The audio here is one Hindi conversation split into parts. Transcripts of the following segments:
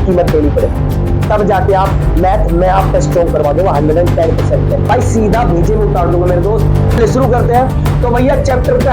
की कीमत देनी पड़े, तब जाके आप मैथ में आपका स्ट्रॉन्ग करवा दूंगा 110%। भाई सीधा भेजे में उतार दूंगा मेरे दोस्त। शुरू करते हैं। तो भैया चैप्टर का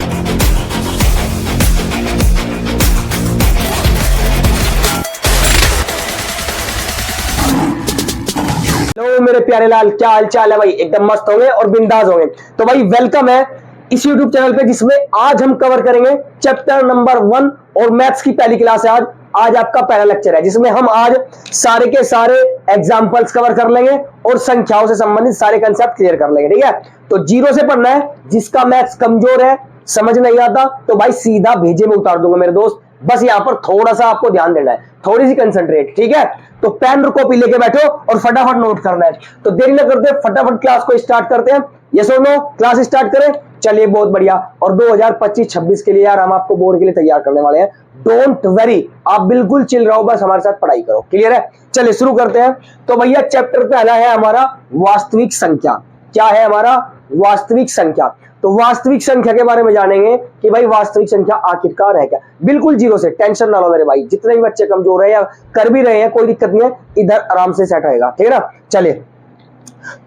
हेलो मेरे प्यारे लाल, क्या हाल चाल है भाई? एकदम मस्त होंगे और बिंदास होंगे। तो भाई वेलकम है इस YouTube चैनल पे, जिसमें आज हम कवर करेंगे चैप्टर नंबर 1 और मैथ्स की पहली क्लास है। आज आपका पहला लेक्चर है, जिसमें हम आज सारे के सारे एग्जांपल्स कवर कर लेंगे और संख्याओं से संबंधित सारे कंसेप्ट क्लियर कर लेंगे। ठीक है, तो जीरो से पढ़ना है। जिसका मैथ्स कमजोर है, समझ नहीं आता, तो भाई सीधा भेजे में उतार दूंगा मेरे दोस्त। बस यहाँ पर थोड़ा सा आपको ध्यान देना है, थोड़ी सी कंसंट्रेट। ठीक है, तो पेन और कॉपी लेके बैठो और फटाफट नोट करना है। तो देरी न करते फटाफट क्लास को स्टार्ट करते हैं। यस और नो, क्लास स्टार्ट करें। चलिए बहुत बढ़िया। और 2025-26 के लिए यार हम आपको बोर्ड के लिए तैयार करने वाले हैं। डोंट वरी, आप बिल्कुल चिल रहो, बस हमारे साथ पढ़ाई करो। क्लियर है? चलिए शुरू करते हैं। तो भैया चैप्टर पहला है हमारा वास्तविक संख्या। क्या है हमारा? वास्तविक संख्या। तो वास्तविक संख्या के बारे में जानेंगे कि भाई वास्तविक संख्या आखिरकार है क्या। बिल्कुल जीरो से, टेंशन ना लो मेरे भाई। जितने भी बच्चे कमजोर है या कर भी रहे हैं, कोई दिक्कत नहीं है, इधर आराम से सेट होएगा। ठीक है ना? चलिए,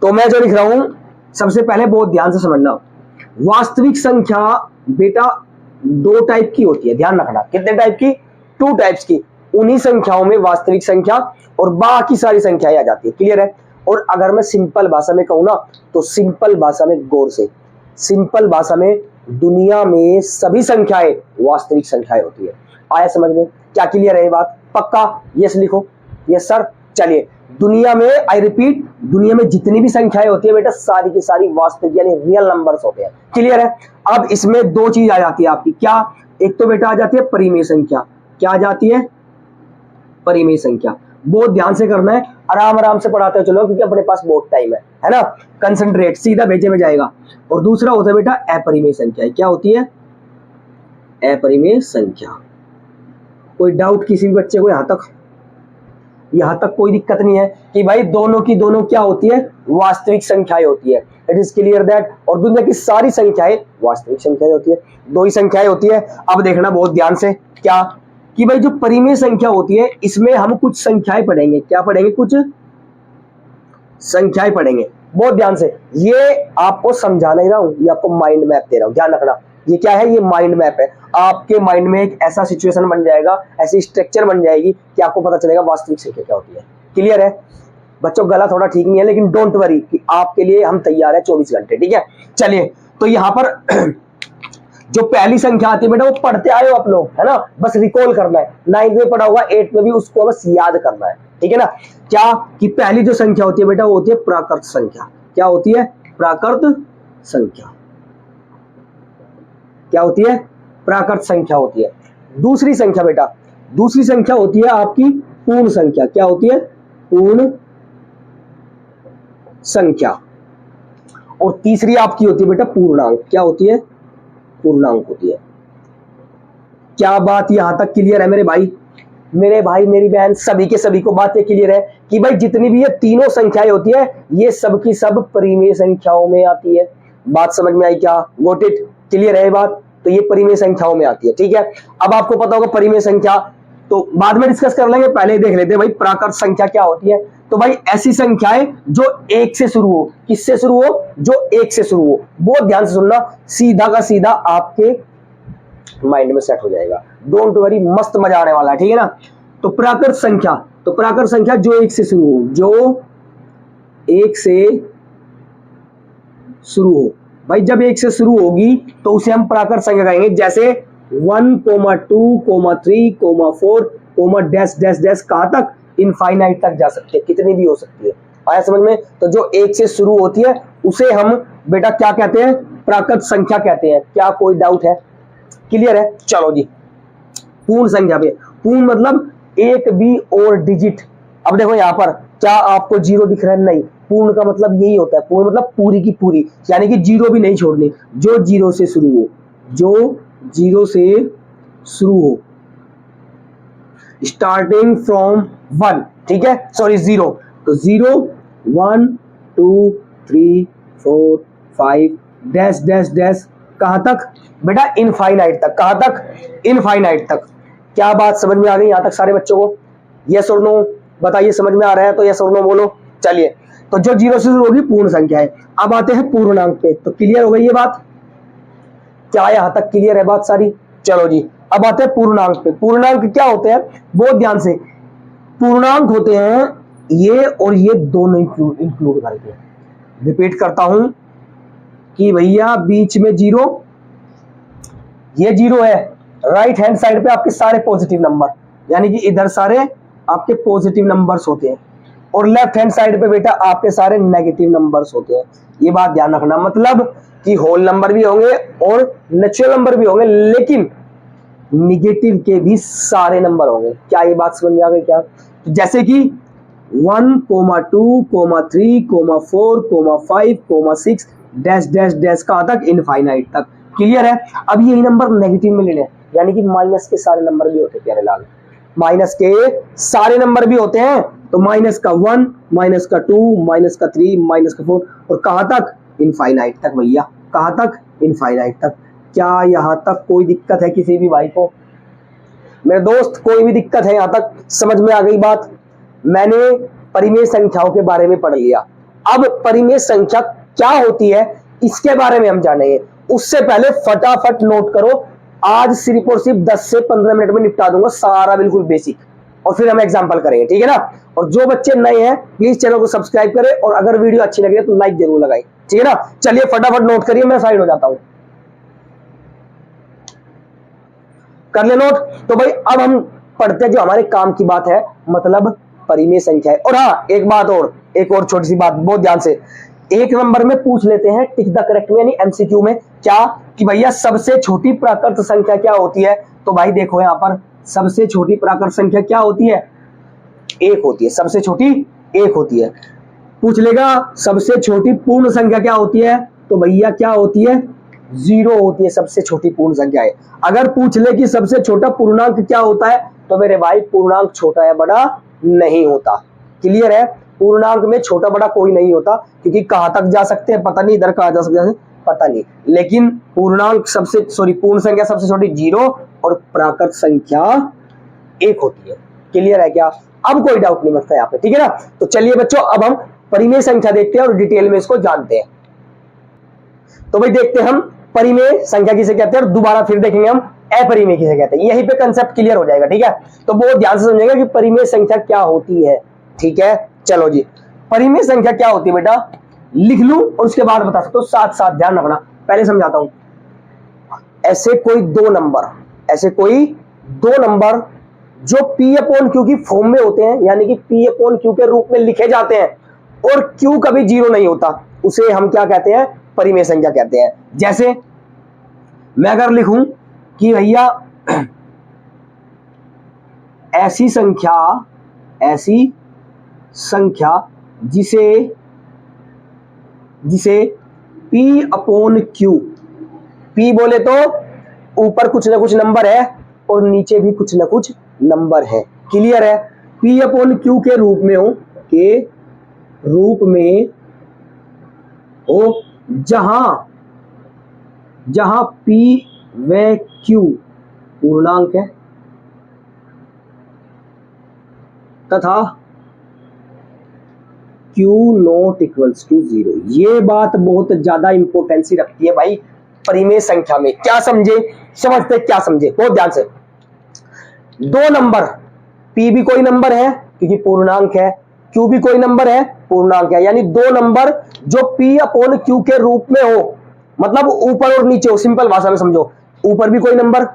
तो मैं जो लिख रहा हूं सबसे पहले बहुत ध्यान से समझना। वास्तविक संख्या बेटा दो टाइप की होती है, ध्यान रखना। कितने टाइप की? 2 टाइप्स की। उन्हीं संख्याओं में वास्तविक संख्या और बाकी सारी संख्याएं आ जाती है। क्लियर है? और अगर मैं सिंपल भाषा में कहूं ना, तो सिंपल भाषा में गौर से, सिंपल भाषा में दुनिया में सभी संख्याएं वास्तविक संख्याएं होती है। आया समझ में? क्या क्लियर है ये बात? पक्का? यस लिखो। Yes sir. चलिए, दुनिया में, आई रिपीट, दुनिया में जितनी भी संख्याएं होती है बेटा, सारी की सारी वास्तविक यानी रियल नंबर्स होते हैं। क्लियर है? अब इसमें 2 चीज आ जाती है आपकी। क्या? एक तो बेटा आ जाती है परिमेय संख्या। क्या आ जाती है? परिमेय संख्या। बहुत ध्यान से करना है, आराम आराम से पढ़ाते चलो, क्योंकि अपने पास बहुत टाइम है ना। कंसंट्रेट, सीधा भेजे में जाएगा। और दूसरा होता है बेटा अपरिमेय संख्या। क्या होती है? अपरिमेय संख्या। कोई डाउट किसी भी बच्चे को यहां तक कोई दिक्कत नहीं है कि भाई दोनों की दोनों क्या होती है? वास्तविक संख्याएं होती है। It is clear that. और दुनिया की सारी संख्याएं वास्तविक संख्याएं होती है। 2 ही संख्याएं होती है। अब देखना बहुत ध्यान से, क्या कि भाई जो परिमेय संख्या होती है, इसमें हम कुछ संख्याएं पढ़ेंगे। क्या पढ़ेंगे? कुछ संख्याएं पढ़ेंगे। बहुत ध्यान से, ये आपको समझा नहीं रहा हूं, ये आपको माइंड मैप दे रहा हूं। ध्यान रखना, ये क्या है? ये माइंड मैप है। आपके माइंड में एक ऐसा सिचुएशन बन जाएगा, ऐसी स्ट्रक्चर बन जाएगी कि आपको पता चलेगा वास्तविक संख्या क्या होती है। क्लियर है बच्चों? गला थोड़ा ठीक नहीं है, लेकिन डोंट वरी कि आपके लिए हम तैयार है 24 घंटे। ठीक है, चलिए, तो यहां पर जो पहली संख्या आती है बेटा, वो पढ़ते आए हो आप लोग, है ना? बस रिकॉल करना है। 9th में पढ़ा होगा, 8th में भी, उसको बस याद करना है। ठीक है ना? क्या कि पहली जो संख्या होती है बेटा, वो होती है प्राकृत संख्या। क्या होती है? प्राकृत संख्या। क्या होती है? प्राकृत संख्या होती है। दूसरी संख्या बेटा, दूसरी संख्या होती है आपकी पूर्ण संख्या। क्या होती है? पूर्ण संख्या। और तीसरी आपकी होती है बेटा पूर्णांक। क्या होती है? पूर्णांक होती है। क्या बात यहां तक क्लियर है मेरे भाई? मेरे भाई मेरी बहन, सभी के सभी को बातें क्लियर है कि भाई जितनी भी ये तीनों संख्याएं होती है, ये सब की सब परिमेय संख्याओं में आती है। बात समझ में आई क्या? Got it? क्लियर है बात? तो ये परिमेय संख्याओं में आती है। ठीक है, अब आपको पता होगा परिमेय संख्या तो बाद में डिस्कस कर लेंगे, पहले देख लेते हैं भाई प्राकृत संख्या क्या होती है। तो भाई ऐसी संख्याएं जो 1 से शुरू हो। किससे शुरू हो? जो 1 से शुरू हो। बहुत ध्यान से सुनना, सीधा का सीधा आपके माइंड में सेट हो जाएगा। डोंट वरी, मस्त मजा आने वाला है। ठीक है ना? तो प्राकृत संख्या, तो प्राकृत संख्या जो 1 से शुरू हो, जो 1 से शुरू हो। भाई जब 1 से शुरू होगी तो उसे हम प्राकृत संख्या कहेंगे। जैसे 1, 2, 3, 4, डैश डैश डैश, कहां तक? इनफाइनाइट तक जा सकते हैं, कितनी भी हो सकती है। आया समझ में? तो जो 1 से शुरू होती है उसे हम बेटा क्या कहते हैं? प्राकृत संख्या कहते हैं। क्या कोई डाउट है? क्लियर है? चलो जी, पूर्ण संख्या पे, पूर्ण मतलब एक भी और डिजिट। अब देखो यहां पर क्या आपको 0 दिख रहा है? नहीं। पूर्ण का मतलब यही होता है, पूर्ण मतलब पूरी की पूरी, यानी कि 0 भी नहीं छोड़नी। जो 0 से शुरू हो, जो 0 से शुरू हो, स्टार्टिंग फ्रॉम 1। ठीक है, सॉरी 0। तो 0, 1, 2, 3, 4, 5 डैश डैश डैश, कहां तक बेटा? इनफाइनाइट तक। कहां तक? इनफाइनाइट तक। क्या बात समझ में आ गई यहां तक सारे बच्चों को? यस और नो बताइए, समझ में आ रहा है तो यस और नो बोलो। चलिए, तो जो 0 से शुरू होगी पूर्ण संख्या है। अब आते हैं पूर्णांक पे, तो क्लियर हो गई ये बात, क्या यहां तक क्लियर है बात सारी? चलो जी, अब आते हैं पूर्णांक पे। पूर्णांक क्या होते हैं बहुत ध्यान से, पूर्णांक होते हैं ये और ये दोनों इंक्लूड करके। रिपीट करता हूं कि भैया बीच में 0, ये 0 है, राइट हैंड साइड पे आपके सारे पॉजिटिव नंबर, यानी कि इधर सारे आपके पॉजिटिव नंबर्स होते हैं, और लेफ्ट हैंड साइड पे बेटा आपके सारे नेगेटिव नंबर्स होते हैं। ये बात ध्यान रखना, मतलब कि होल नंबर भी होंगे और नेचुरल नंबर भी होंगे, लेकिन निगेटिव के भी सारे नंबर होंगे। क्या ये बात समझ में आ गई क्या? जैसे कि 1, 2, 3, 4, 5, 6 डैश डैश डैश कहां तक? इनफाइनाइट तक। क्लियर है? अब यही नंबर नेगेटिव में लेने, यानी कि माइनस के सारे नंबर भी होते हैं प्यारे लाल, माइनस के सारे नंबर भी होते हैं। तो माइनस का 1, माइनस का 2, माइनस का 3, माइनस का 4, और कहां तक? इनफाइनाइट तक भैया। कहां तक? इनफाइनाइट तक। क्या यहां तक कोई दिक्कत है किसी भी भाई को? मेरे दोस्त कोई भी दिक्कत है यहां तक? समझ में आ गई बात? मैंने परिमेय संख्याओं के बारे में पढ़ लिया, अब परिमेय संख्या क्या होती है इसके बारे में हम जानेंगे। उससे पहले फटाफट नोट करो, आज सिर्फ और सिर्फ 10 से 15 मिनट में निपटा दूंगा सारा बिल्कुल बेसिक, और फिर हम एग्जांपल करेंगे, ठीक है ना? और जो बच्चे नए हैं प्लीज चैनल को सब्सक्राइब करें, और अगर वीडियो अच्छी लगे तो लाइक जरूर लगाएं, ठीक है ना? चलिए फटाफट नोट करिए, मैं साइड हो जाता हूं। कर ले नोट। तो भाई अब हम पढ़ते हैं जो हमारे काम की बात है, मतलब परिमेय संख्या है। और हाँ, एक बात और, एक और छोटी सी बात, बहुत ध्यान से। एक नंबर में पूछ लेते हैं टिक द करेक्ट में, यानी एमसीक्यू में, क्या कि भैया सबसे छोटी प्राकृत संख्या क्या होती है? तो भाई देखो यहां पर सबसे छोटी प्राकृत संख्या क्या होती है? 1 होती है। सबसे छोटी 1 होती है। पूछ लेगा सबसे छोटी पूर्ण संख्या क्या होती है? तो भैया क्या होती है? 0 होती है सबसे छोटी पूर्ण संख्या है। अगर पूछ ले कि सबसे छोटा पूर्णांक क्या होता है, तो मेरे भाई पूर्णांक छोटा या बड़ा नहीं होता। क्लियर है? पूर्णांक में छोटा बड़ा कोई नहीं होता, क्योंकि कहां तक जा सकते हैं पता नहीं, इधर कहां जा सकते हैं पता नहीं, लेकिन पूर्णांक पूर्ण संख्या सबसे छोटी 0 और प्राकृत संख्या 1 होती है। क्लियर है क्या? अब कोई डाउट नहीं बचता यहाँ पे, ठीक है ना? तो चलिए बच्चों, अब हम परिमेय संख्या देखते हैं और डिटेल में इसको जानते हैं। तो भाई देखते हैं हम परिमेय संख्या किसे कहते हैं, और दोबारा फिर देखेंगे हम अपरिमेय किसे कहते हैं। यहीं पे कंसेप्ट क्लियर हो जाएगा, ठीक है? तो बहुत ध्यान से समझेगा कि परिमेय संख्या क्या होती है, ठीक है? चलो जी, परिमेय संख्या क्या होती है बेटा, लिख लूं और उसके बाद बता सकता हूं, साथ साथ ध्यान रखना। पहले समझाता हूं। ऐसे कोई दो नंबर जो P अपॉन Q की फॉर्म में होते हैं, यानी कि P अपॉन Q के रूप में लिखे जाते हैं, और Q कभी 0 नहीं होता, उसे हम क्या कहते हैं? परिमेय संख्या कहते हैं। जैसे मैं अगर लिखूं कि भैया ऐसी संख्या जिसे P अपॉन Q, P बोले तो ऊपर कुछ ना कुछ नंबर है और नीचे भी कुछ ना कुछ नंबर है। क्लियर है? P अपॉन Q के रूप में हो जहां P व Q पूर्णांक है तथा Q नॉट इक्वल्स टू 0। ये बात बहुत ज्यादा इंपोर्टेंसी रखती है भाई परिमेय संख्या में। क्या समझे? बहुत ध्यान से। दो नंबर, P भी कोई नंबर है क्योंकि पूर्णांक है, Q भी कोई नंबर है पूर्णांक है, यानी दो नंबर जो P अपॉन Q के रूप में हो, मतलब ऊपर और नीचे हो। सिंपल भाषा में समझो, ऊपर भी कोई नंबर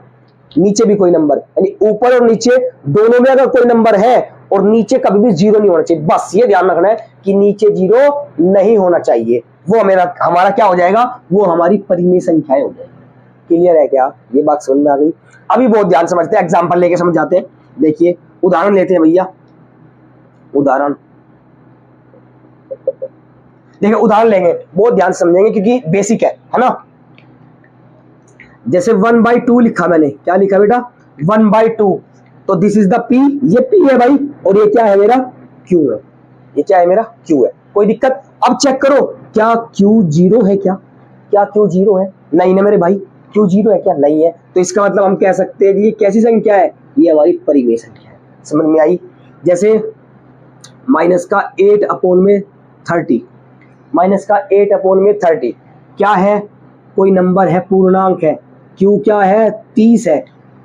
नीचे भी कोई नंबर, यानी ऊपर और नीचे दोनों में अगर कोई नंबर है और नीचे कभी भी 0 नहीं होना चाहिए। बस ये ध्यान रखना है कि नीचे 0 नहीं होना चाहिए, वो हमारा क्या हो जाएगा? वो हमारी परिमेय संख्याएं हो जाएगी। क्लियर है क्या? ये बात समझ में आ गई? अभी बहुत ध्यान समझते हैं, एग्जांपल लेके समझाते हैं। देखिए उदाहरण लेते हैं भैया, उदाहरण देखिए, उदाहरण लेंगे, बहुत ध्यान से समझेंगे क्योंकि बेसिक है ना? जैसे 1/2 लिखा मैंने, क्या लिखा बेटा? 1/2। तो दिस इज द P, ये P है भाई, और ये क्या है मेरा? Q है। ये क्या है? मेरा Q है। कोई दिक्कत? अब चेक करो, क्या Q 0 है? क्या Q 0 है? नहीं ना मेरे भाई, Q 0 है क्या? नहीं है। तो इसका मतलब हम कह सकते हैं कि ये कैसी संख्या है? ये हमारी परिमेय संख्या है। समझ में आई? जैसे माइनस का 8/30, माइनस का 8/30 क्या है, कोई नंबर है, पूर्णांक है, क्यू क्या है 30 है,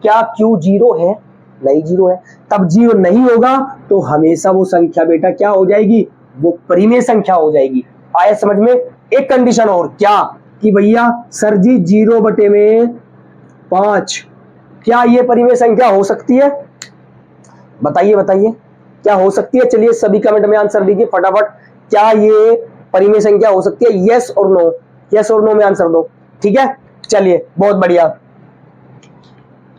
क्या क्यू जीरो है, नहीं जीरो है, तब जीरो नहीं होगा तो हमेशा वो संख्या बेटा क्या हो जाएगी, वो परिमेय संख्या हो जाएगी। आया समझ में। एक कंडीशन और क्या कि भैया सर जी 0/5 क्या ये परिमेय संख्या हो सकती है, बताइए बताइए क्या हो सकती है। चलिए सभी कमेंट में आंसर दीजिए फटाफट, क्या ये परिमेय संख्या हो सकती है, यस और नो, यस और नो में आंसर दो। ठीक है, चलिए बहुत बढ़िया।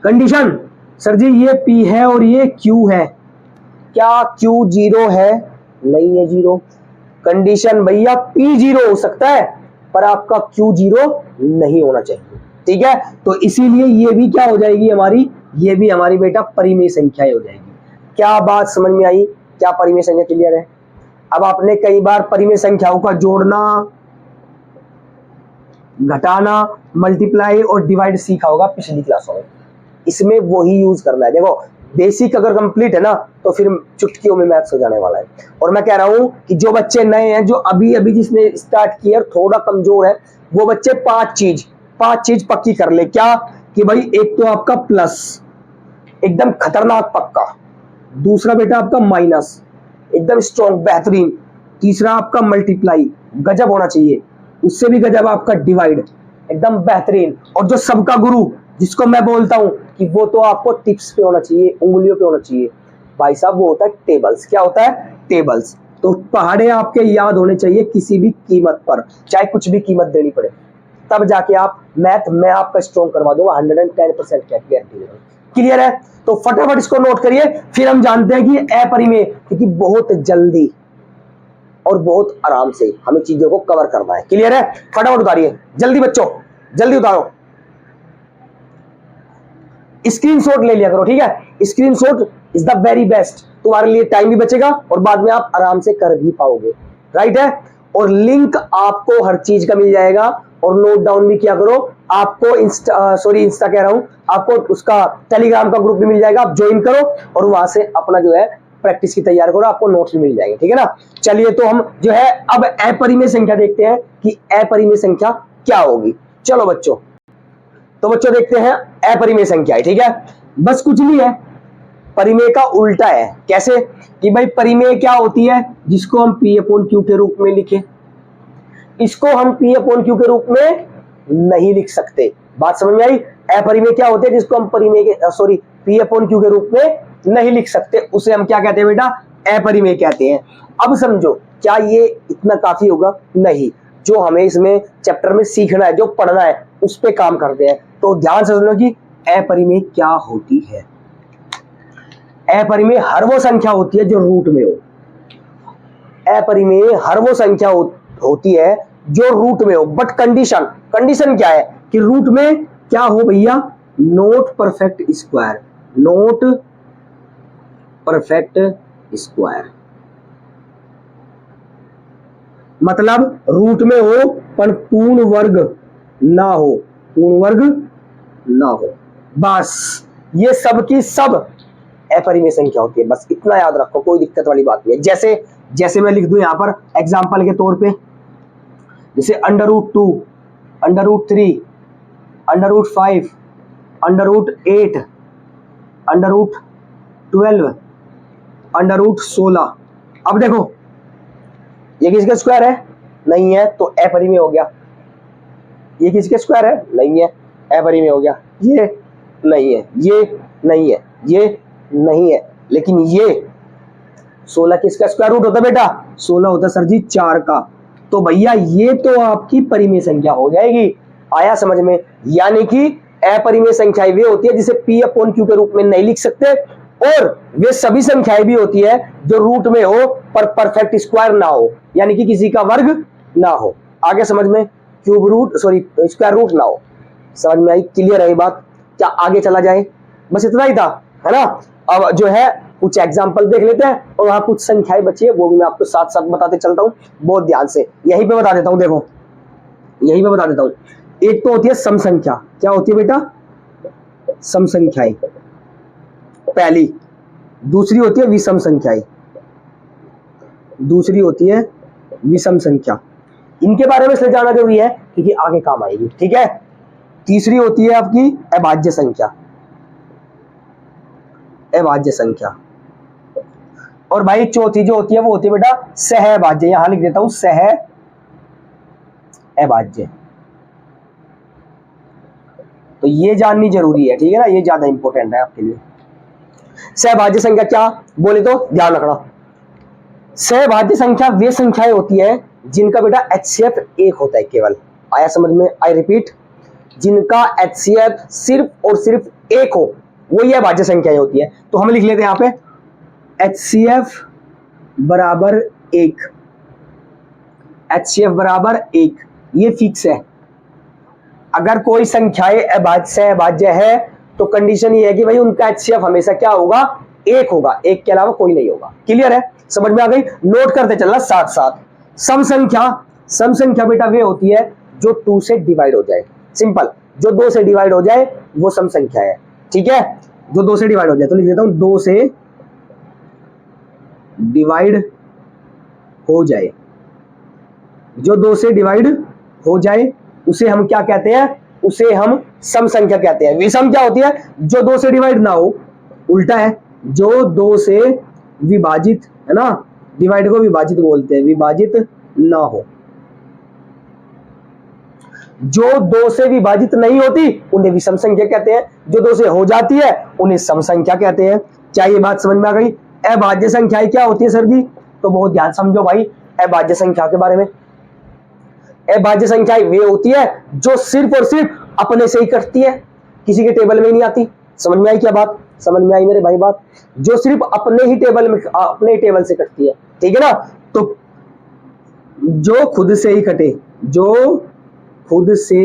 कंडीशन सर जी ये P है और ये Q है, क्या Q जीरो है, नहीं है जीरो। कंडीशन भैया P जीरो हो सकता है पर आपका Q जीरो नहीं होना चाहिए। ठीक है, तो इसीलिए ये भी क्या हो जाएगी हमारी, ये भी हमारी बेटा परिमेय संख्या हो जाएगी। क्या बात समझ में आई, क्या परिमेय संख्या क्लियर है। अब आपने कई बार परिमेय संख्याओं का जोड़ना, घटाना, मल्टीप्लाई और डिवाइड सीखा होगा पिछली क्लासों में, इसमें वही यूज करना है। देखो बेसिक अगर कंप्लीट है ना तो फिर चुटकियों में मैथ्स हो जाने वाला है। और मैं कह रहा हूं कि जो बच्चे नए हैं, जो अभी अभी जिसने स्टार्ट किया थोड़ा कमजोर है, वो बच्चे पांच चीज पक्की कर ले। क्या कि भाई एक तो आपका प्लस एकदम खतरनाक पक्का, दूसरा बेटा आपका माइनस एकदम स्ट्रॉन्ग बेहतरीन, तीसरा आपका मल्टीप्लाई गजब होना चाहिए, उससे भी गजब आपका डिवाइड एकदम बेहतरीन, और जो सबका गुरु जिसको मैं बोलता हूं कि वो तो आपको टिप्स पे होना चाहिए, उंगलियों पे होना चाहिए भाई साहब, वो होता है टेबल्स। क्या होता है, टेबल्स। तो पहाड़े आपके याद होने चाहिए किसी भी कीमत पर, चाहे कुछ भी कीमत देनी पड़े, तब जाके आप मैथ मैं आपका स्ट्रॉन्ग करवा दूंगा 110% गारंटी। क्लियर है, तो फटाफट इसको नोट करिए, फिर हम जानते हैं कि अपरिमेय, क्योंकि बहुत जल्दी और बहुत आराम से हमें चीजों को कवर करना है। क्लियर है, फटाफट उतारिए जल्दी बच्चों, जल्दी उतारो, स्क्रीनशॉट ले लिया करो। ठीक है, screenshot is the very best, तुम्हारे लिए टाइम भी बचेगा और बाद में आप आराम से कर भी पाओगे। राइट है, और लिंक आपको हर चीज का मिल जाएगा, और नोट डाउन भी किया करो। आपको इंस्टा कह रहा हूं, आपको उसका टेलीग्राम का ग्रुप भी मिल जाएगा, आप ज्वाइन करो और वहां से अपना जो है प्रैक्टिस की तैयारी करो, आपको नोट्स भी मिल जाएंगे। ठीक है ना, चलिए तो हम जो है अब अपरिमेय संख्या देखते हैं कि अपरिमेय संख्या क्या होगी। चलो बच्चों, तो बच्चों देखते हैं अपरिमेय संख्या है। ठीक है, बस कुछ नहीं है, परिमेय का उल्टा है। कैसे कि भाई परिमेय क्या होती है, जिसको हम P/Q के रूप में लिखे, इसको हम P/Q के रूप में नहीं लिख सकते। बात समझ में आई। अपरिमेय क्या होते हैं, जिसको हम परिमेय के P/Q के रूप में नहीं लिख सकते, उसे हम क्या कहते हैं बेटा, अपरिमेय कहते हैं। अब समझो, क्या ये इतना काफी होगा, नहीं, जो हमें इसमें चैप्टर में सीखना है, जो पढ़ना है, उस पे काम करते हैं। तो ध्यान से सुनो कि अपरिमेय क्या होती है। अपरिमेय हर वो संख्या होती है जो रूट में हो, अपरिमेय हर वो संख्या होती है जो रूट में हो, बट कंडीशन क्या है कि रूट में क्या हो भैया, not perfect square, not perfect square, मतलब रूट में हो पर पूर्ण वर्ग ना हो, पूर्ण वर्ग ना हो, बस ये सब की सब अपरिमेय संख्या होती है। बस इतना याद रखो, कोई दिक्कत वाली बात नहीं है। जैसे मैं लिख दूं यहां पर एग्जांपल के तौर पे, जैसे √2, √3, √5, √8, √12, √16। अब देखो ये किसका स्क्वायर है, नहीं है, तो अपरिमेय हो गया। ये किसका स्क्वायर है, नहीं है, अपरिमेय हो गया। ये नहीं है, ये नहीं है, ये नहीं है, लेकिन ये 16 किसका स्क्वायर रूट होता है बेटा, 16 होता है सर जी 4 का। तो भैया ये तो आपकी परिमेय संख्या हो जाएगी। आया समझ में। यानी कि अपरिमेय संख्याएं वे होती है जिसे P/Q के रूप में नहीं लिख सकते, और वे सभी संख्याएं भी होती है जो रूट में हो पर परफेक्ट स्क्वायर ना हो, यानी कि किसी का वर्ग ना हो। आगे समझ में, क्यूब रूट स्क्वायर रूट ना हो। समझ में आई, क्लियर है ये बात। क्या आगे चला जाए, बस इतना ही था, है ना। अब जो है कुछ एग्जांपल देख लेते हैं, और वहां कुछ संख्याएं बची है वो भी मैं आपको साथ साथ बताते चलता हूं, बहुत ध्यान से। यहीं पे बता देता हूं, देखो यहीं पे बता देता हूं। एक तो होती है सम संख्या, क्या होती है बेटा, सम संख्याएं। पहली दूसरी होती है विषम संख्याएं, दूसरी होती है विषम संख्या। इनके बारे में इसलिए जानना जरूरी है क्योंकि आगे काम आएगी, ठीक है। तीसरी होती है आपकी अभाज्य संख्या, अभाज्य संख्या। और भाई चौथी जो होती है वो होती है बेटा सहअभाज्य, यहां लिख देता हूं सहअभाज्य। तो ये जाननी जरूरी है, ठीक है ना, ये ज्यादा इंपॉर्टेंट है आपके लिए। सहभाज्य संख्या क्या बोले तो ध्यान रखना, सहभाज्य संख्या वे संख्याएं होती है जिनका बेटा HCF 1 होता है केवल। आया समझ में? आई रिपीट, जिनका HCF सिर्फ और सिर्फ 1 हो वो ये भाज्य संख्याएं होती है। तो हम लिख लेते हैं यहां पे HCF बराबर 1, HCF बराबर 1, ये फिक्स है। अगर कोई संख्याएं अभाज्य है तो कंडीशन ये है कि भाई उनका HCF हमेशा क्या होगा? 1 होगा, 1 के अलावा कोई नहीं होगा। क्लियर है? समझ में आ गई? नोट करते चलना साथ साथ। सम संख्या बेटा वे होती है जो 2 से डिवाइड हो जाए। सिंपल, जो 2 से डिवाइड हो जाए वो सम संख्या है, ठीक है। जो 2 से डिवाइड हो जाए, तो लिख देता हूं 2 से डिवाइड हो जाए। जो 2 से डिवाइड हो जाए उसे हम क्या कहते हैं? उसे हम सम संख्या कहते हैं। विषम क्या होती है? जो 2 से डिवाइड ना हो, उल्टा है, जो 2 से विभाजित, है ना, डिवाइड को विभाजित बोलते हैं, विभाजित ना हो। जो 2 से विभाजित नहीं होती उन्हें विषम संख्या कहते हैं, जो 2 से हो जाती है उन्हें सम संख्या कहते हैं। क्या ये बात समझ में आ गई? अभाज्य संख्याएं क्या होती है सर जी? तो बहुत ध्यान समझो भाई अभाज्य संख्या के बारे में। अभाज्य संख्याएं वे होती है जो सिर्फ और सिर्फ अपने से ही कटती है, किसी के टेबल में नहीं आती। समझ में आई क्या बात? समझ में आई मेरे भाई बात? जो सिर्फ अपने ही टेबल से कटती है, ठीक है ना। तो जो खुद से ही कटे, जो खुद से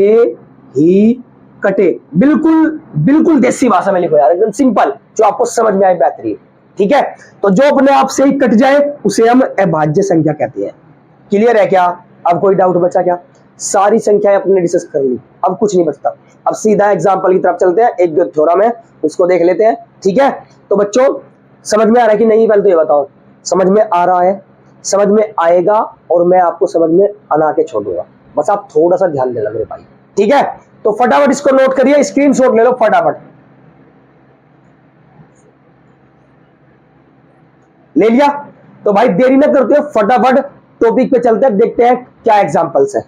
ही कटे, बिल्कुल बिल्कुल देसी भाषा में लिखो यार, एकदम सिंपल, जो आपको समझ में आए बेहतरीन, ठीक है। तो जो अपने आप से ही कट जाए उसे हम अभाज्य संख्या कहते हैं। क्लियर है क्या? अब कोई डाउट बचा क्या? सारी संख्याएं अपने डिस्कस कर ली, अब कुछ नहीं बचता। अब सीधा एग्जांपल की तरफ चलते हैं, एक जो थ्योरम है उसको देख लेते हैं, ठीक है। तो बच्चों समझ में आ रहा है कि नहीं? पहले तो ये बताओ, समझ में आ रहा है? समझ में आएगा और मैं आपको समझ में आना के छोड़ूंगा, बस आप थोड़ा सा ध्यान देना मेरे भाई, ठीक है। तो फटाफट इसको नोट करिए, स्क्रीनशॉट ले लो फटाफट, ले लिया? तो भाई देरी ना करते हो, फटाफट टॉपिक पे चलते हैं, देखते हैं क्या एग्जांपल्स है।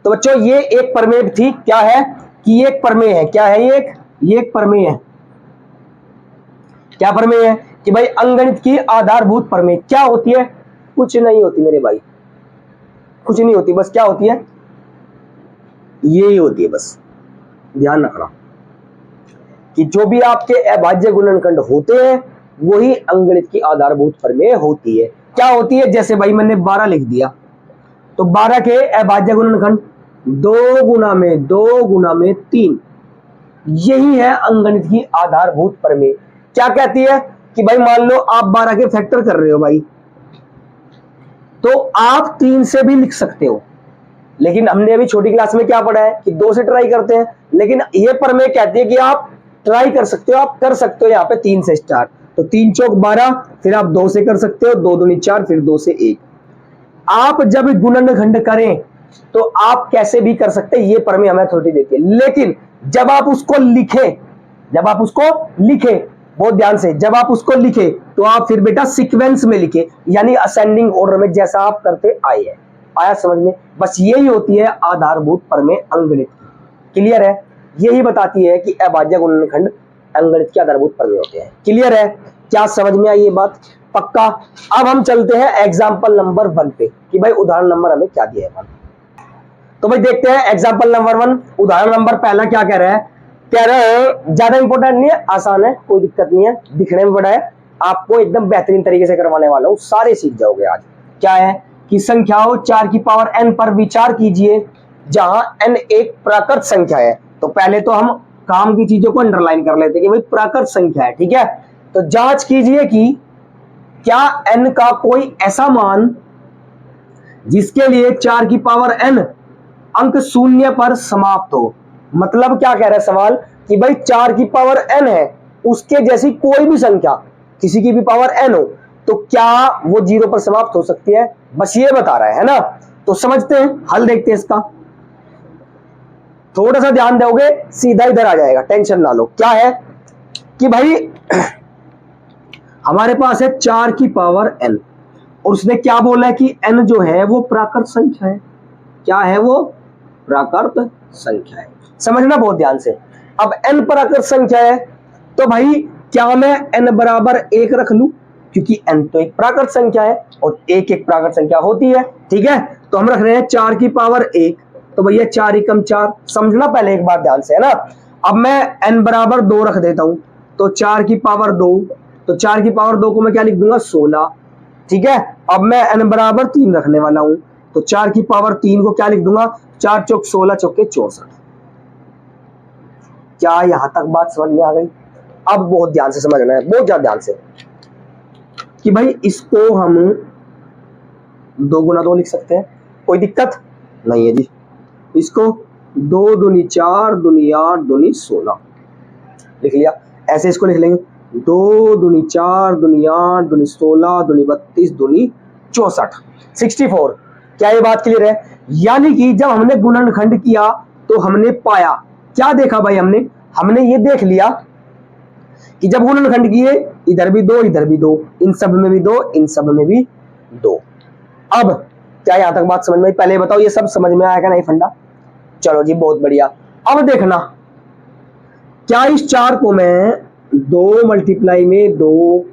तो बच्चों ये एक प्रमेय थी, क्या है कि ये एक प्रमेय है। क्या है ये एक प्रमेय है। क्या प्रमेय है? कि भाई अंकगणित की आधारभूत प्रमेय क्या होती है? कुछ नहीं होती मेरे भाई, कुछ नहीं होती, बस क्या होती है? यही होती है, बस ध्यान रखना कि जो भी आपके अभाज्य गुणनखंड होते हैं वही अंकगणित की आधारभूत प्रमेय होती है। क्या होती है? जैसे भाई मैंने 12 लिख दिया, तो 12 के अभाज्य गुणनखंड 2 गुना में 2 गुना में 3, यही है अंकगणित की आधारभूत प्रमेय। क्या कहती है कि भाई मान लो आप 12 के फैक्टर कर रहे हो भाई, तो आप 3 से भी लिख सकते हो, लेकिन हमने अभी छोटी क्लास में क्या पढ़ा है कि 2 से ट्राई करते हैं, लेकिन ये प्रमेय कहती है कि आप ट्राई कर सकते हो, आप कर सकते हो यहाँ पे 3 से स्टार्ट। तो 3 चौक 12, फिर आप 2 से कर सकते हो, 2 दूनी 4, फिर 2 से 1। आप जब गुणनखंड करें तो आप कैसे भी कर सकते हैं, ये प्रमेय हमें अथॉरिटी देती है। लेकिन जब आप उसको लिखें, बहुत ध्यान से, जब आप उसको लिखे तो आप फिर बेटा सीक्वेंस में लिखे, यानी असेंडिंग ऑर्डर में, जैसा आप करते आए हैं। आया समझ में? बस यही होती है आधारभूत प्रमेय अंकगणित की। क्लियर है? यही बताती है कि अभाज्य गुणनखंड अंकगणित के आधारभूत प्रमेय होते हैं। क्लियर है? क्या समझ में आई ये बात? पक्का? अब हम चलते हैं एग्जाम्पल नंबर 1 पे कि भाई उदाहरण नंबर हमें क्या दिया है। तो भाई देखते हैं एग्जाम्पल नंबर 1, उदाहरण नंबर पहला क्या कह रहा है? कह रहा है ज्यादा इंपॉर्टेंट नहीं है, आसान है, कोई दिक्कत नहीं है, दिखने में बड़ा है, आपको एकदम बेहतरीन तरीके से करवाने वाला हूं, सारे सीख जाओगे आज। क्या है कि संख्याओं 4 की पावर n पर विचार कीजिए जहां n एक प्राकृत संख्या है। तो पहले तो हम काम की चीजों को अंडरलाइन कर लेते हैं कि भाई प्राकृत संख्या है, ठीक है। तो जांच कीजिए कि क्या n का कोई ऐसा मान जिसके लिए 4 की पावर n अंक 0 पर समाप्त हो। मतलब क्या कह रहा है सवाल कि भाई 4 की पावर n है, उसके जैसी कोई भी संख्या किसी की भी पावर n हो तो क्या वो 0 पर समाप्त हो सकती है, बस ये बता रहा है ना। तो समझते हैं, हल देखते हैं इसका। थोड़ा सा ध्यान दोगे सीधा इधर आ जाएगा, टेंशन ना लो। क्या है कि भाई हमारे पास है 4 की पावर n और उसने क्या बोला है कि n जो है वो प्राकृत संख्या है। क्या है वो? प्राकृत संख्या है। समझना बहुत ध्यान से। अब n प्राकृत संख्या है तो भाई क्या मैं n बराबर 1 रख लूं, क्योंकि n तो एक प्राकृत संख्या है और एक एक प्राकृत संख्या होती है। ठीक है, तो हम रख रहे हैं 4 की पावर 1, तो भैया 4 एकम 4। समझना पहले एक बार ध्यान से, है ना। अब मैं n बराबर 2 रख देता हूं, तो 4 की पावर 2, तो 4 की पावर 2 को मैं क्या लिख दूंगा? 16। ठीक है, अब मैं n बराबर 3 रखने वाला हूं, तो 4 की पावर 3 को क्या लिख दूंगा? 4 चौक 16 चौके 64। क्या यहां तक बात समझ में आ गई? अब बहुत ध्यान से समझना है, बहुत ज्यादा ध्यान से, कि भाई इसको हम 2 गुना 2 लिख सकते हैं, कोई दिक्कत नहीं है जी। इसको 2 दूनी 4 दूनी 8 दूनी 16 लिख लिया। ऐसे इसको लिख लेंगे 2 दूनी 4 दूनी 8 दूनी 16 दूनी 32 दूनी 64, 64। क्या ये बात क्लियर है? यानी कि जब हमने गुणनखंड किया तो हमने पाया, क्या देखा भाई? हमने ये देख लिया कि जब गुणनखंड किए इधर भी 2 इधर भी 2, इन सब में भी 2 इन सब में भी 2। अब क्या यहां तक बात समझ में आई? पहले बताओ ये सब समझ में आया क्या नहीं फंडा? चलो जी बहुत बढ़िया। अब देखना, क्या इस 4 को मैं 2 मल्टीप्लाई में 2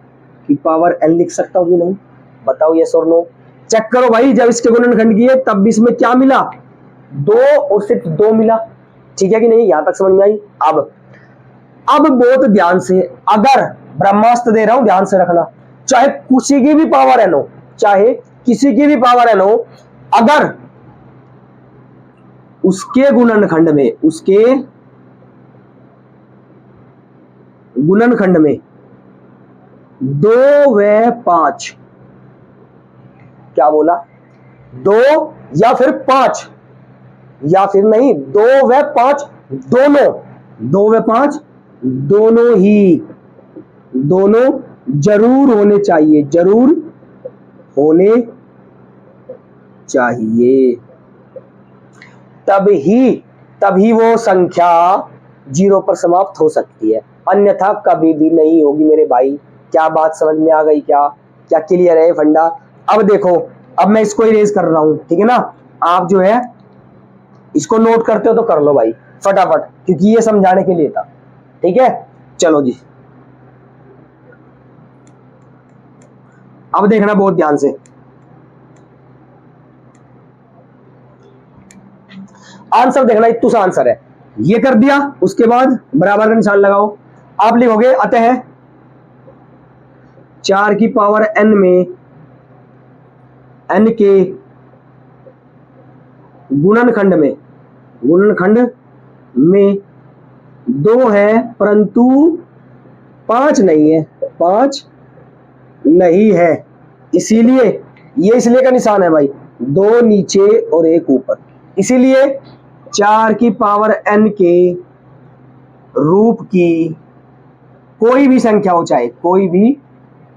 की पावर n लिख सकता हूं कि नहीं? बताओ यस और नो। चेक करो भाई, जब इसके गुणनखंड किए तब भी इसमें क्या मिला? 2 और सिर्फ 2 मिला। ठीक है कि नहीं? यहां तक समझ में आई। अब बहुत ध्यान से, अगर ब्रह्मास्त्र दे रहा हूं ध्यान से रखना, चाहे किसी की भी पावर n हो, चाहे किसी की भी पावर n हो, अगर उसके गुणनखंड में 2 व 5, क्या बोला? 2 या फिर 5, या फिर नहीं 2 व 5 दोनों, 2 व 5 दोनों जरूर होने चाहिए, जरूर होने चाहिए, तभी वो संख्या 0 पर समाप्त हो सकती है, अन्यथा कभी भी नहीं होगी मेरे भाई। क्या बात समझ में आ गई? क्या क्लियर है फंडा? अब देखो, अब मैं इसको इरेज कर रहा हूं, ठीक है ना। आप जो है इसको नोट करते हो तो कर लो भाई फटाफट, क्योंकि ये समझाने के लिए था। ठीक है, चलो जी। अब देखना बहुत ध्यान से, आंसर देखना, इतना सा आंसर है। ये कर दिया, उसके बाद बराबर का निशान लगाओ। आप लिखोगे अतः 4 की पावर n में n के गुणनखंड में 2 है परंतु 5 नहीं है, 5 नहीं है, इसीलिए ये इसलिए का निशान है भाई, 2 नीचे और 1 ऊपर, इसीलिए 4 की पावर n के रूप की कोई भी संख्या हो, चाहे कोई भी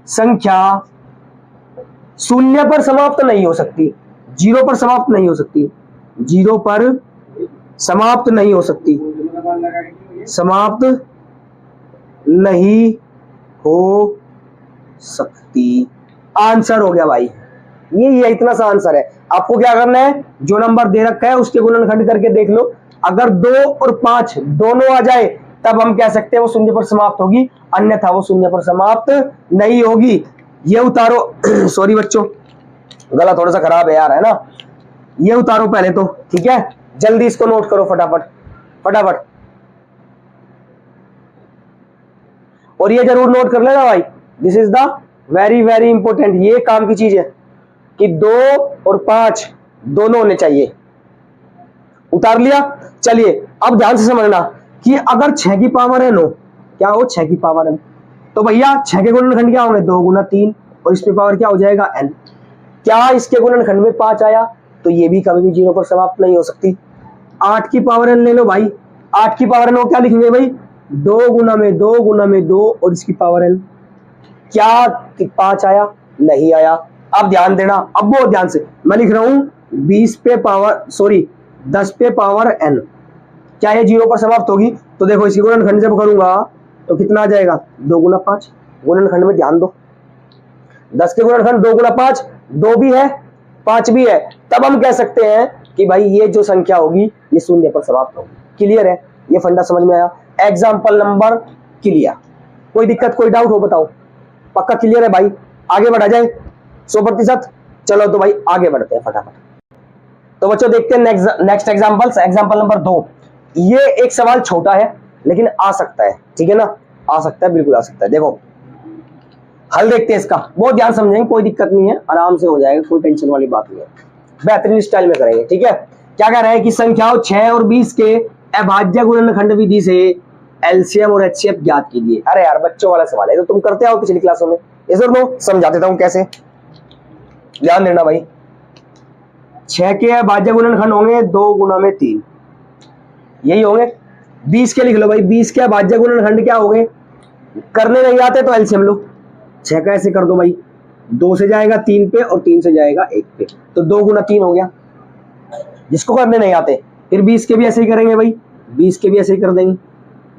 संख्या 0 पर समाप्त नहीं हो सकती, 0 पर समाप्त नहीं हो सकती, 0 पर समाप्त नहीं हो सकती, समाप्त नहीं हो सकती। आंसर हो गया भाई, ये इतना सा आंसर है। आपको क्या करना है, जो नंबर दे रखा है उसके गुणनखंड करके देख लो, अगर 2 और 5 दोनों आ जाए तब हम कह सकते हैं वो 0 पर समाप्त होगी, अन्यथा वो 0 पर समाप्त नहीं होगी। ये उतारो सॉरी बच्चों, गला थोड़ा सा खराब है यार, है ना। ये उतारो पहले तो, ठीक है, जल्दी इसको नोट करो फटाफट। और ये जरूर नोट कर लेना भाई, this is the very very important, ये काम की चीज है कि 2 और 5 दोनों होने चाहिए। उतार लिया। चलिए अब ध्यान से समझना कि अगर 6 की पावर है 9, क्या हो 6 की पावर है, तो भैया 6 के गुणनखंड क्या होंगे, 2 गुना 3 और इसकी पावर क्या हो जाएगा n। क्या इसके गुणनखंड में 5 आया, तो ये भी कभी भी 0 पर समाप्त नहीं हो सकती। 8 की पावर n ले लो भाई, 8 की पावर n क्या लिखेंगे भाई, 2 गुना में 2 गुना में 2 और इसकी पावर n, क्या 5 आया? नहीं आया। अब ध्यान देना, अब बहुत ध्यान से मैं लिख रहा हूं 10 पे पावर n। क्या ये 0 पर समाप्त होगी? तो देखो इसी गुणनखंड जब करूंगा तो कितना आ जाएगा? 2 गुना 5। गुणनखंड में ध्यान दो, 10 के गुणनखंड 2 गुना 5, 2 भी है 5 भी है, तब हम कह सकते हैं कि भाई ये जो संख्या होगी ये शून्य पर समाप्त होगी। क्लियर है? ये फंडा समझ में आया? Example number clear. कोई दिक्कत, कोई डाउट हो बताओ? पक्का क्लियर है भाई? आगे बढ़ा जाए 100%। चलो तो भाई आगे बढ़ते हैं फटाफट। तो बच्चों देखते हैं नेक्स्ट एग्जाम्पल नंबर 2। ये एक सवाल छोटा है लेकिन आ सकता है, ठीक है ना? आ सकता है, बिल्कुल आ सकता है। देखो हल देखते हैं इसका, बहुत ध्यान समझेंगे, कोई दिक्कत नहीं है, आराम से हो जाएगा, कोई टेंशन वाली बात नहीं है, बेहतरीन स्टाइल में करेंगे, ठीक है? क्या कह रहा है कि संख्याओं 6 और 20 के अभाज्य गुणनखंड विधि से एलसीएम और एचसीएफ ज्ञात कीजिए। अरे यार बच्चों वाला सवाल है, तो तुम करते आओ पिछली क्लासों में, इस और समझा देता हूं कैसे। ध्यान देना भाई, 6 के अभाज्य गुणनखंड होंगे 2 गुना में 3, यही होंगे। 20 के लिख लो भाई, 20 के अभाज्य गुणनखंड क्या होंगे? करने नहीं आते तो एलसीएम लो। 6 का ऐसे कर दो भाई, 2 से जाएगा 3 पे और 3 से जाएगा 1 पे, तो 2 गुना 3 हो गया, जिसको करने नहीं आते। फिर 20 के भी ऐसे ही करेंगे भाई, 20 के भी ऐसे ही कर देंगे।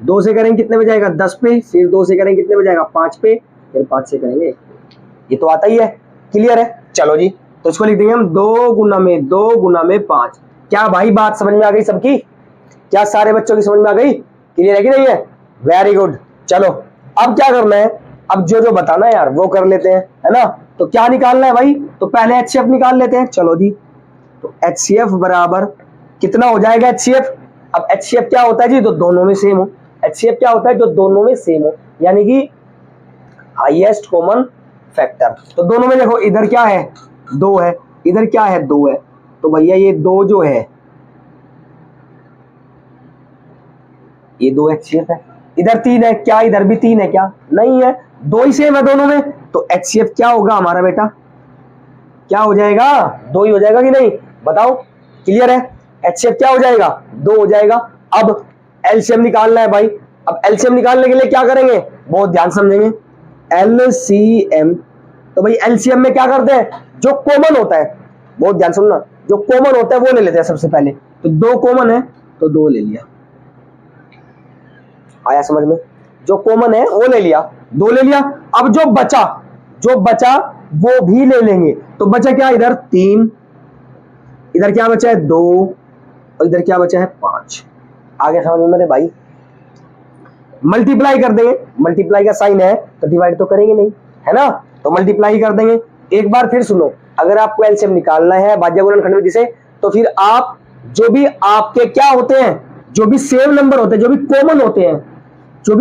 2 से करेंगे कितने पे जाएगा? 10 पे, फिर 2 से करेंगे कितने पे जाएगा? 5 पे, फिर 5 से करेंगे 1 पे। ये तो आता ही है, क्लियर है? चलो जी, तो इसको लिख देंगे हम 2 गुना में 5। क्या भाई बात समझ में आ गई सबकी? क्या सारे बच्चों की समझ में आ गई? क्लियर है कि नहीं है? Very good. चलो अब क्या करना है, अब जो जो बताना है यार वो कर लेते हैं, है ना? तो क्या निकालना है भाई? तो पहले एचसीएफ निकाल लेते हैं। चलो जी, तो एचसीएफ बराबर कितना हो जाएगा एचसीएफ? अब एचसीएफ क्या होता है जी? तो दोनों में सेम हो। एचसीएफ क्या होता है? जो दोनों में सेम हो, यानी कि हाईएस्ट कॉमन फैक्टर। तो दोनों में देखो, इधर क्या है? 2 है, इधर क्या है? 2 है, तो भैया ये 2 जो है ये 2 एचसीएफ है। इधर 3 है, क्या इधर भी 3 है? क्या नहीं है, 2 ही सेम है दोनों में। तो एचसीएफ क्या होगा हमारा बेटा? क्या हो जाएगा? 2 ही हो जाएगा कि नहीं? बताओ, क्लियर है? एचसीएफ क्या हो जाएगा? 2 हो जाएगा। अब एलसीएम निकालना है भाई। अब एलसीएम निकालने के लिए क्या करेंगे? बहुत ध्यान समझेंगे। एलसीएम, तो भाई एलसीएम में क्या करते हैं? जो कॉमन होता है, बहुत ध्यान सुनना, जो कॉमन होता है वो ले लेते हैं सबसे पहले। तो 2 कॉमन है तो 2 ले लिया, आया समझ में? जो कॉमन है वो ले लिया, 2 ले लिया। अब जो बचा वो भी ले लेंगे। तो बचा क्या? इधर 3, इधर क्या बचा है? 2, और इधर क्या बचा है? 5। आगे समझ में मेरे भाई? मल्टीप्लाई कर देंगे, मल्टीप्लाई का साइन है तो डिवाइड तो करेंगे नहीं, है ना? तो मल्टीप्लाई कर देंगे। एक बार फिर सुनो, अगर आपको एलसीएम निकालना है भाज्य गुणनखंड विधि से, तो फिर आप जो भी आपके क्या होते हैं, जो भी सेम नंबर होते हैं, जो भी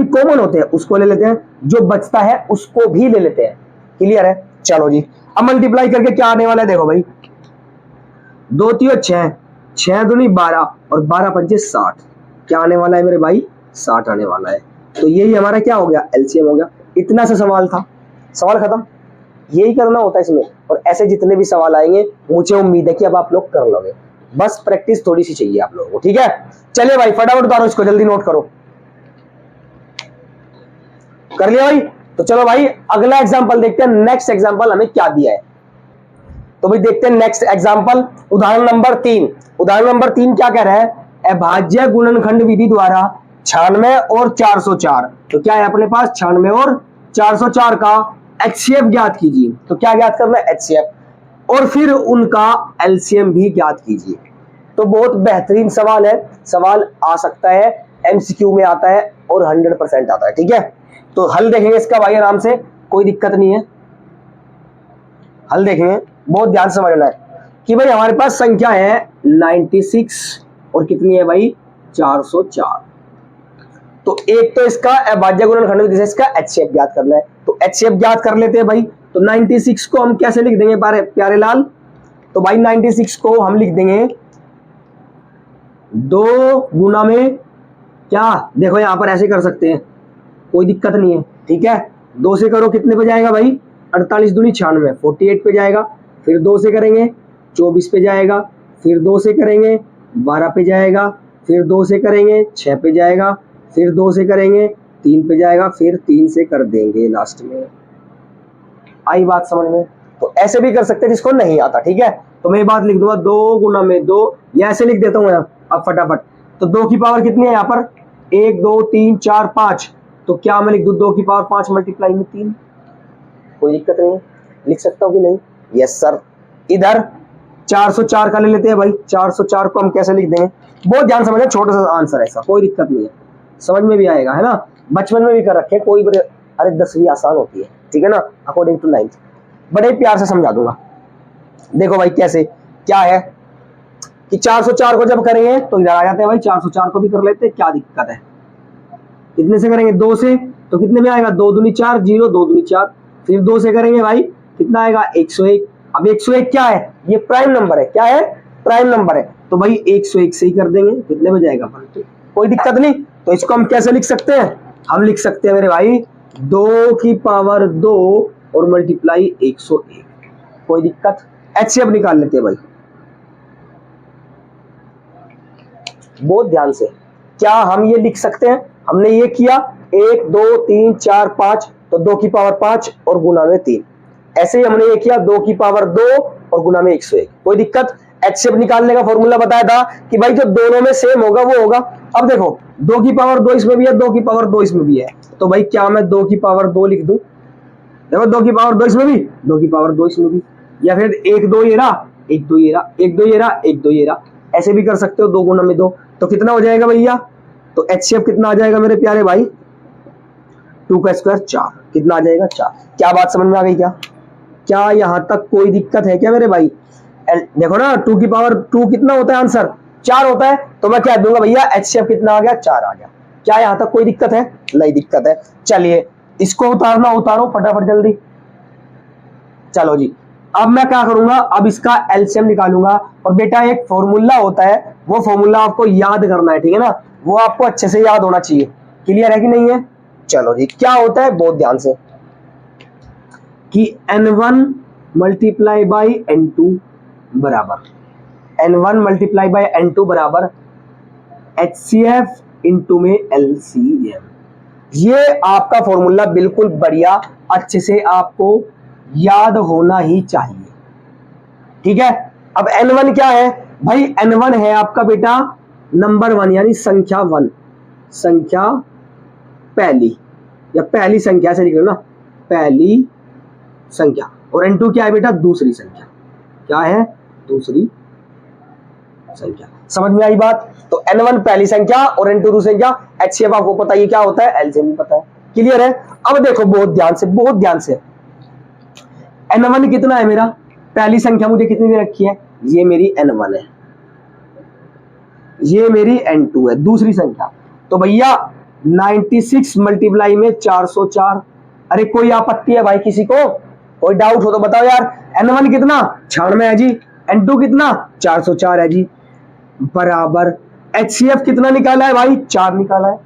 कॉमन होते हैं उसको ले लेते हैं, जो बचता है उसको भी ले लेते हैं। क्लियर है? चलो जी, अब मल्टीप्लाई करके क्या आने वाला है? देखो भाई, 2 3 6, 6 दूनी 12 और 12 पंचे 60। क्या आने वाला है मेरे भाई? 60 आने वाला है। तो यही हमारा क्या हो गया? एलसीएम हो गया। इतना सा सवाल था, सवाल खत्म। यही करना होता है इसमें, और ऐसे जितने भी सवाल आएंगे मुझे उम्मीद है कि अब आप लोग कर लोगे। बस प्रैक्टिस थोड़ी सी चाहिए आप लोगों को, ठीक है? चलिए भाई फटाफट उतारो इसको, जल्दी नोट करो। कर लिया भाई? तो चलो भाई अगला एग्जांपल देखते हैं। नेक्स्ट एग्जांपल हमें क्या दिया है, तो भाई देखते हैं नेक्स्ट एग्जांपल। उदाहरण नंबर 3। उदाहरण नंबर 3 क्या कह रहा है? अभाज्य गुणनखंड विधि द्वारा 96 और 404, तो क्या है अपने पास? 96 और 404 का एचसीएफ ज्ञात कीजिए। तो क्या ज्ञात करना है? एचसीएफ, और फिर उनका एलसीएम भी ज्ञात कीजिए। तो बहुत बेहतरीन सवाल है, सवाल आ सकता है, एमसीक्यू में आता है और 100% आता है, ठीक है? तो हल देखेंगे इसका भाई आराम से, कोई दिक्कत नहीं है। हल देखेंगे, बहुत ध्यान से समझना है कि भाई हमारे पास संख्या है 96 और कितनी है भाई? 404। तो एक तो इसका अभाज्य गुणनखंड विधि से इसका एचसीएफ ज्ञात करना है, तो एचसीएफ ज्ञात कर लेते हैं भाई। तो 96 को हम कैसे लिख देंगे प्यारे लाल? तो भाई 96 को हम लिख देंगे 2 गुना में क्या? देखो यहां पर ऐसे कर सकते हैं, कोई दिक्कत नहीं है, ठीक है? 2 से करो कितने पे जाएगा भाई? 48 दूनी 96, 48 पे जाएगा। फिर 2 से करेंगे 24 पे जाएगा। फिर 2 से करेंगे 12 पे जाएगा। फिर 2 से करेंगे 6 पे जाएगा। फिर 2 से करेंगे 3 पे जाएगा। फिर 3 से कर देंगे लास्ट में आई बात समझ में? तो ऐसे भी कर सकते हैं जिसको नहीं आता, ठीक है। तो मैं ये बात लिख दूंगा 2 गुना में 2, या ऐसे लिख देता हूँ अब फटाफट। तो 2 की पावर कितनी है यहाँ पर? 1 2 3 4 5। तो क्या मैं लिख दूं 2 की पावर 5 मल्टीप्लाई में 3? कोई दिक्कत नहीं, लिख सकता हूँ कि नहीं? Yes sir. इधर 404 का ले लेते हैं भाई। 404 को हम कैसे लिख देंगे? बहुत ध्यान समझना, छोटा सा आंसर, ऐसा कोई दिक्कत नहीं है, समझ में भी आएगा, है ना। बचपन में भी कर रखे कोई बड़े, अरे 10वीं आसान होती है, ठीक है ना, अकॉर्डिंग टू 9th। बड़े प्यार से समझा दूंगा। देखो भाई कैसे, क्या है कि 404 को जब करेंगे तो इधर आ जाते हैं भाई, 404 को भी कर लेते हैं, क्या दिक्कत है। कितने से करेंगे? 2 से, तो कितने में आएगा? 2 दूनी 4, 0 2 दूनी 4। फिर 2 से करेंगे भाई, कितना आएगा? 101। अब 101 क्या है? ये प्राइम नंबर है। क्या है? प्राइम नंबर है। तो भाई 101 से ही कर देंगे, कितने में जाएगा? कोई दिक्कत नहीं। तो इसको हम कैसे लिख सकते हैं? हम लिख सकते हैं मेरे भाई 2 की पावर 2 और मल्टीप्लाई 101। कोई दिक्कत? एचसीएफ निकाल लेते हैं भाई, बहुत ध्यान से। क्या हम ये लिख सकते हैं? हमने ये किया 1 2 3 4 5, तो 2 की पावर 5 और गुना में 3। ऐसे ही हमने ये किया 2 की पावर 2 और गुना में 101। कोई दिक्कत? एचसीएफ निकालने का फॉर्मूला बताया था कि भाई जो दोनों में सेम होगा वो होगा। अब देखो 2 की पावर 2 इसमें भी है, 2 की पावर 2 इसमें भी है, तो भाई क्या मैं 2 की पावर 2 लिख दूं? देखो 2 की पावर 2 इसमें भी, 2 की पावर 2 इसमें भी, या फिर 1 2 ये रहा, 1 2 ये रहा, 1 2 ये रहा, 1 2 ये रहा। ऐसे भी कर सकते हो 2 गुना में 2। तो कितना हो जाएगा भैया? तो एचसीएफ कितना आ जाएगा मेरे प्यारे भाई? 2 का स्क्वायर 4। कितना आ जाएगा? 4। क्या बात समझ में आ गई? क्या यहां तक कोई दिक्कत है क्या मेरे भाई? देखो ना 2 की पावर 2 कितना होता है? आंसर 4 होता है। तो मैं क्या दूंगा भैया? एचसीएफ कितना आ गया? 4 आ गया। क्या यहां तक कोई दिक्कत है? नहीं दिक्कत है। चलिए इसको उतारना, उतारो फटाफट जल्दी। चलो जी, अब मैं क्या करूंगा? अब इसका एलसीएम निकालूंगा। और बेटा एक फॉर्मूला होता है, वो फॉर्मूला आपको याद करना है, ठीक है ना, वो आपको अच्छे से याद होना चाहिए। क्लियर है कि नहीं है? चलो जी, क्या होता है बहुत ध्यान से कि n1 मल्टीप्लाई बाई n2 बराबर n1 मल्टीप्लाई बाई n2 बराबर HCF इंटू में LCM। ये आपका फॉर्मूला बिल्कुल बढ़िया, अच्छे से आपको याद होना ही चाहिए, ठीक है। अब n1 क्या है भाई? n1 है आपका बेटा नंबर 1, यानी संख्या 1, संख्या पहली, या पहली संख्या से लिख लो ना, पहली संख्या। और n2 क्या है बेटा? दूसरी संख्या। क्या है? दूसरी संख्या। समझ में आई बात? तो n1 पहली संख्या और n2 दूसरी संख्या। HCF आपको पता ही क्या होता है, LCM भी पता है। क्लियर है? अब देखो बहुत ध्यान से, बहुत ध्यान से। n1 कितना है मेरा? पहली संख्या मुझे कितनी दे रखी है? ये मेरी n1 है, ये मेरी n2 है, दूसरी संख्या। तो भैया 96 मल्टीप्लाई में 404। अरे कोई आपत्ति है भाई किसी को? कोई डाउट हो तो बताओ यार। n1 कितना? 96 है जी। n2 कितना? 404 है जी। बराबर HCF कितना निकाला है भाई? 4 निकाला है।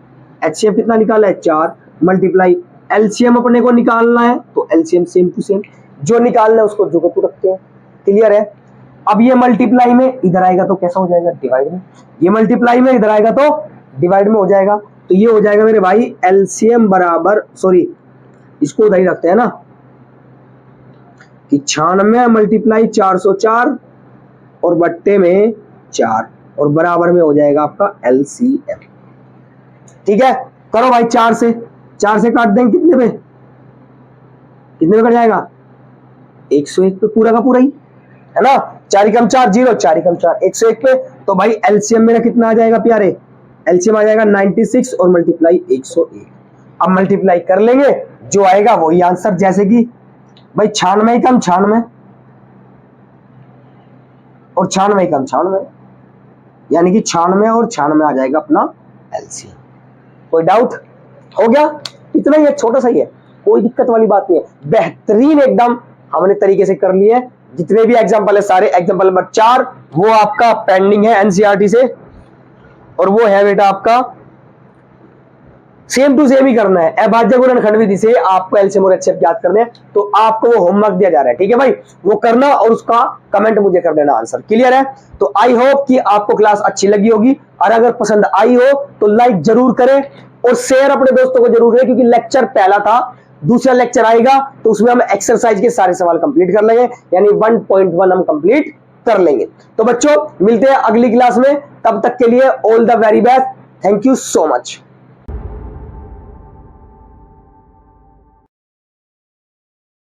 HCF कितना निकाला है? 4 मल्टीप्लाई LCM अपने को निकालना है, तो LCM सेम टू सेम, जो निकालना है उसको जो को रखते हैं। क्लियर है? अब ये मल्टीप्लाई में इधर आएगा तो कैसा हो जाएगा? डिवाइड में। ये मल्टीप्लाई में इधर आएगा तो डिवाइड में हो जाएगा। तो ये हो जाएगा मेरे भाई LCM बराबर, सॉरी इसको उधर ही रखते हैं ना, कि 96 मल्टीप्लाई 404 और बट्टे में 4 और बराबर में हो जाएगा आपका LCM। ठीक है, करो भाई। 4 से काट देंगे कितने पे? कितने पे कट जाएगा? 101 पे, पूरा का पूरा ही है ना। 4 कम 4 0, 4 कम 4 101 पे। तो भाई LCM मेरा कितना आ जाएगा प्यारे? LCM आ जाएगा 96 और मल्टीप्लाई 101। अब मल्टीप्लाई कर लेंगे, जो आएगा वही आंसर। जैसे कि भाई 96 कम 96 और 96 कम 96, यानी कि 96 और 96 आ जाएगा अपना LCM। कोई डाउट? हो गया? इतना ही है, छोटा सा ही है, कोई दिक्कत वाली बात नहीं है। बेहतरीन एकदम हमने तरीके से कर लिए। जितने भी एग्जांपल है सारे, एग्जांपल नंबर 4 वो आपका पेंडिंग है NCERT से, और वो है बेटा आपका सेम टू सेम ही करना है। अभाज्य गुणनखंड विधि से आपको LCM और HCF याद करने हैं, तो आपको वो होमवर्क दिया जा रहा है, ठीक है भाई, वो करना और उसका कमेंट मुझे कर देना आंसर। क्लियर है? तो आई होप कि आपको क्लास अच्छी लगी होगी, और अगर पसंद आई हो तो लाइक जरूर करें और शेयर अपने दोस्तों को जरूर करें, क्योंकि लेक्चर पहला था दूसरा लेक्चर आएगा तो उसमें हम एक्सरसाइज के सारे सवाल कंप्लीट कर लेंगे, यानी 1.1 हम कंप्लीट कर लेंगे। तो बच्चों मिलते हैं अगली क्लास में, तब तक के लिए all the very best, thank you so much.